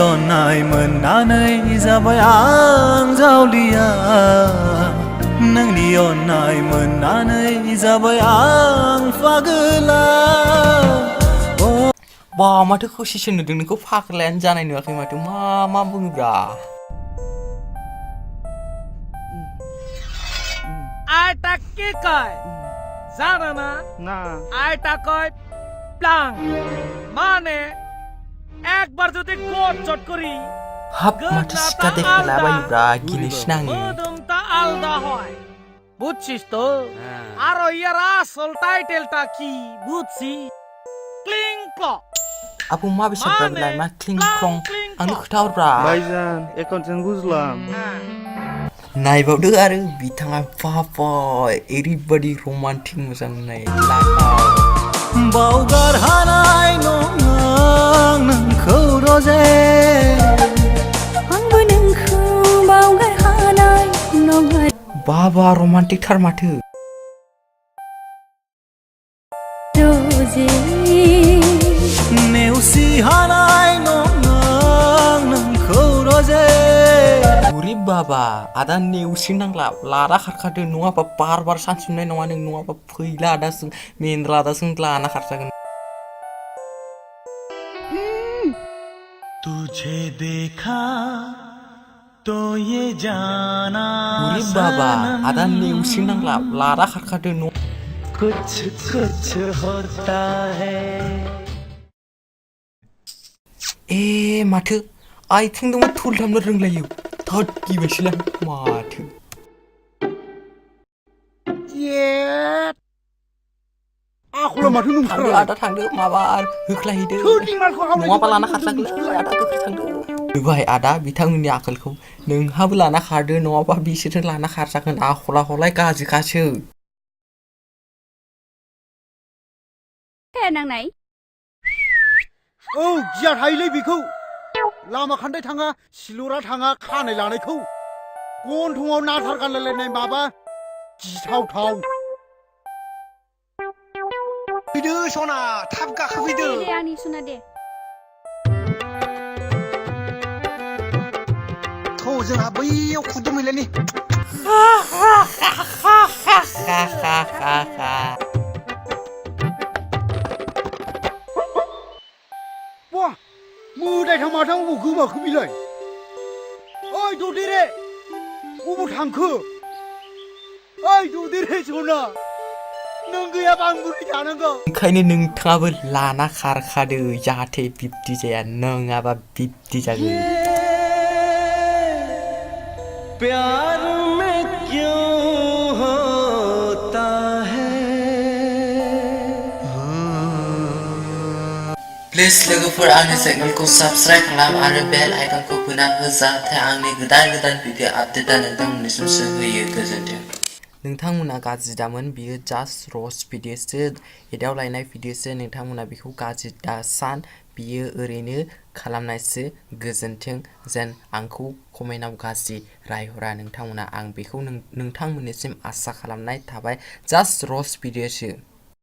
अननाय मोननानै जाबाय आं जावलिया नोंनि अननाय मोननानै जाबाय आं फागोला बा माथो खोसिसो नुदों नोंखौ फाग्लायानो जानाय नुवाखै माथो मा बुङोब्रा आयटा के कय जाना ना आयटा कय প্লাং মানে একবার যদি কোট চট করি হাপ মাথা সিকা দেখলা বাইব্রা গিনিস নাঙে মদমটা আলাদা হয় বুঝছিস তো আর ইয়ার আসল টাইটেলটা কি বুঝছি ক্লিং ক্লক Aku ma bisa berlai ma kling klong anu खोथाहरब्रा भाईजान এখন जों बुझलाम नायबावदो आरो बिथाङा बाबा ओरैबादि रमान्टिक मोजां नुनाय लागाव बावगार हानाय नङा नोंखौ रजे आंबो नोंखौ बावगार हानाय नङा बाबा रमान्टिक थार माथो रजे नेवसि हानाय नङा नोंखौ रजे बुरि बाबा आदा नेवसि नांला लारा खारखादो नङाबा बार सानसुमनाय नङा नों नङाबा फैला आदासों मेनला आदासों लाना खारजागोन तुझे देखा तो ये जाना बुरि बाबा आदा नेवसि नांला लारा खारखादो न कुछ कुछ होता है ए माथो आइथिंदोंबो थुल थामनो रोंलायो थद गिबायसैलां माथो आखला माथो थांदो नंथारा आदा थांदो माबा होख्लायहैदो नङाबा लाना खारजागोनलै आदा गोख्रै थांदो नुबाय आदा बिथांमोननि आखलखौ नोंहाबो लाना खारदो नङाबा बिसोरनो लाना खारजागोन आखला हलाय गाज्रिखासो नांनाय औ गिया थायोलै बेखौ लामा खान्दाय थाङा सिलरा थाङा खानाय लानायखौ गन्थङाव नाथार गानलायलायनाय माबा गिथावथाव फैदो सना थाब गाखोफैदो दे आंनि सना दे थौ जोंहा बैयाव खुदुमहैलायनि वा मोदायथां माथां अबाव गोमाखो बिलाय ओइ ददेरे अबाव थांखो ओइ ददेरे सना नों गैयाबा आं बोरै जानांगौ ओंखायनो नोंथाङाबो लाना खारखादो जाहाथे बिब्दि जाया नङाबा बिब्दि जागोन प्यार में क्यों होता है प्लिज लोगोफोर आंनि चेनेलखौ साबस्क्राइब खालाम आरो बेल आइकनखौ बुना हो जाहाथे आंनि गोदान भिडिअ आपडेटआ नोंथांमोननिसिम सौहैयो गोजोन्थों नोंथांमोना गाज्रि दामोन बियो जास्ट रस्ट भिडिअसो एदावलायनाय भिडिअसो नोंथांमोना बेखौ गाज्रि दा सान बियो ओरैनो खालामनायसो गोजोन्थों जेन आंखौ कमेन्टआव गाज्रि रायहरा नोंथांमोना आं बेखौ नोंथांमोननिसिम आसा खालामनाय थाबाय जास्ट रस्ट भिडिअसो